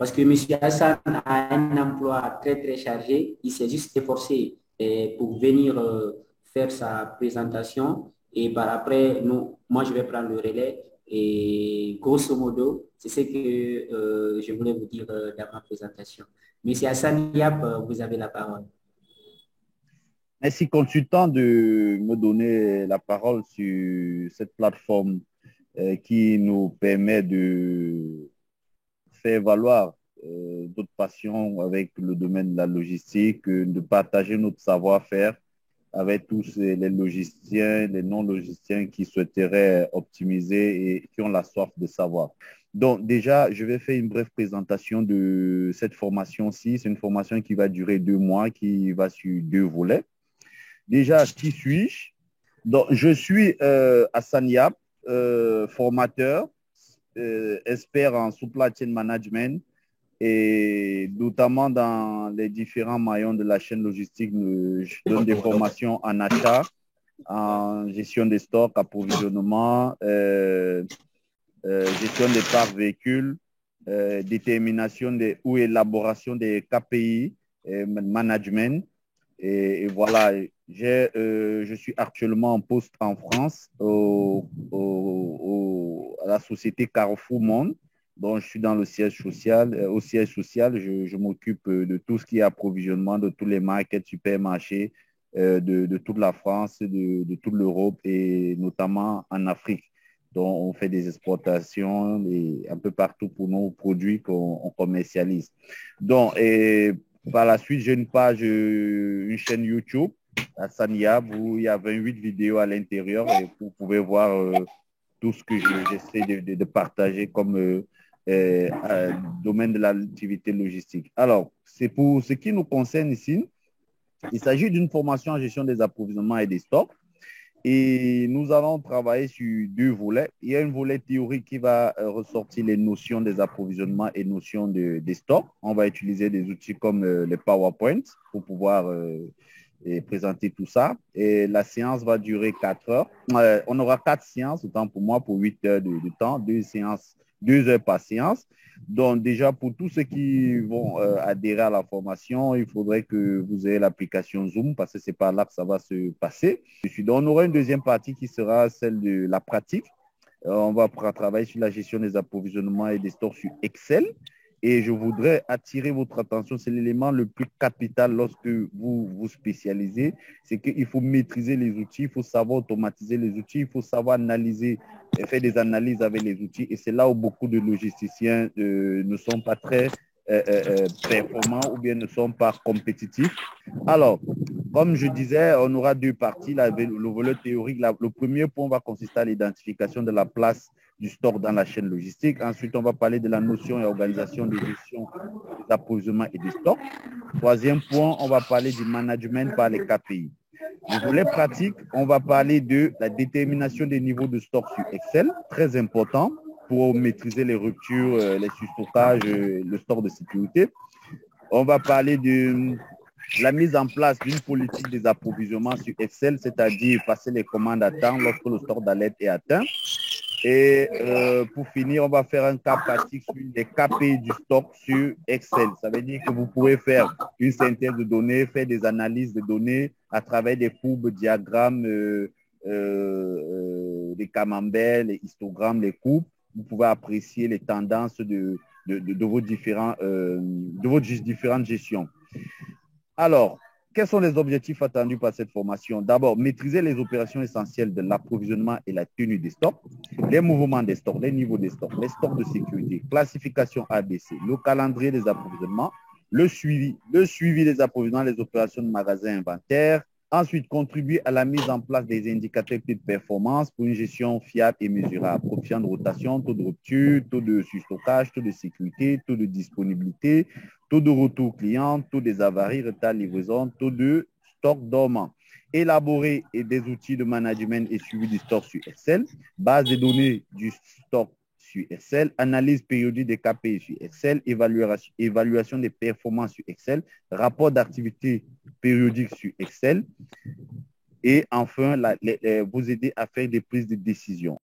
Parce que M. Hassan a un emploi très, très chargé. Il s'est juste efforcé pour venir faire sa présentation. Et par après, moi, je vais prendre le relais. Et grosso modo, c'est ce que je voulais vous dire dans ma présentation. Monsieur Hassan Yap, vous avez la parole. Merci, consultant, de me donner la parole sur cette plateforme qui nous permet de faire valoir d'autres passions avec le domaine de la logistique, de partager notre savoir-faire avec tous les logisticiens, les non-logisticiens qui souhaiteraient optimiser et qui ont la soif de savoir. Donc, déjà, je vais faire une brève présentation de cette formation-ci. C'est une formation qui va durer 2 mois, qui va sur 2 volets. Déjà, qui suis-je? Donc, je suis Hassan Yap, formateur, expert en supply chain management et notamment dans les différents maillons de la chaîne logistique. Je donne des formations en achat, en gestion des stocks, approvisionnement, gestion des parcs véhicules, détermination ou élaboration des KPI, management. Et voilà, je suis actuellement en poste en France à la société Carrefour Monde. Donc, je suis dans le siège social. Au siège social, je m'occupe de tout ce qui est approvisionnement, de tous les markets, supermarchés, de toute la France, de toute l'Europe et notamment en Afrique. Donc, on fait des exportations et un peu partout pour nos produits qu'on commercialise. Donc, par la suite, j'ai une page, une chaîne YouTube, à Sanyab, où il y a 28 vidéos à l'intérieur et vous pouvez voir tout ce que j'essaie de partager comme domaine de l'activité logistique. Alors, c'est pour ce qui nous concerne ici. Il s'agit d'une formation en gestion des approvisionnements et des stocks. Et nous allons travailler sur 2 volets. Il y a un volet théorique qui va ressortir les notions des approvisionnements et notions des stocks. On va utiliser des outils comme les PowerPoint pour pouvoir présenter tout ça. Et la séance va durer 4 heures. On aura 4 séances, autant pour moi, pour 8 heures de temps, 2 heures par séance. Donc, déjà, pour tous ceux qui vont adhérer à la formation, il faudrait que vous ayez l'application Zoom parce que c'est par là que ça va se passer. Donc, on aura une deuxième partie qui sera celle de la pratique. On va travailler sur la gestion des approvisionnements et des stocks sur Excel. Et je voudrais attirer votre attention, c'est l'élément le plus capital lorsque vous vous spécialisez, c'est qu'il faut maîtriser les outils, il faut savoir automatiser les outils, il faut savoir analyser et faire des analyses avec les outils. Et c'est là où beaucoup de logisticiens ne sont pas très performants ou bien ne sont pas compétitifs. Alors, comme je disais, on aura 2 parties. Le volet théorique, le premier point va consister à l'identification de la place du stock dans la chaîne logistique. Ensuite, on va parler de la notion et organisation de gestion des approvisionnements et des stocks. Troisième point, on va parler du management par les KPI. Le volet pratique, on va parler de la détermination des niveaux de stock sur Excel, très important pour maîtriser les ruptures, les surstockages, le stock de sécurité. On va parler de la mise en place d'une politique des approvisionnements sur Excel, c'est-à-dire passer les commandes à temps lorsque le stock d'alerte est atteint. Et pour finir, on va faire un cas pratique sur les KPI du stock sur Excel. Ça veut dire que vous pouvez faire une synthèse de données, faire des analyses de données à travers des courbes, diagrammes, des camemberts, les histogrammes, les courbes. Vous pouvez apprécier les tendances de vos différentes gestions. Alors, quels sont les objectifs attendus par cette formation? D'abord, maîtriser les opérations essentielles de l'approvisionnement et la tenue des stocks, les mouvements des stocks, les niveaux des stocks, les stocks de sécurité, classification ABC, le calendrier des approvisionnements, le suivi des approvisionnements, les opérations de magasin inventaire. Ensuite, contribuer à la mise en place des indicateurs de performance pour une gestion fiable et mesurable. Coefficient de rotation, taux de rupture, taux de surstockage, taux de sécurité, taux de disponibilité, taux de retour client, taux des avaries, retard livraison, taux de stock dormant. Élaborer des outils de management et suivi du stock sur Excel, base de données du stock sur Excel, analyse périodique des KPI sur Excel, évaluation des performances sur Excel, rapport d'activité périodique sur Excel et enfin, vous aider à faire des prises de décision.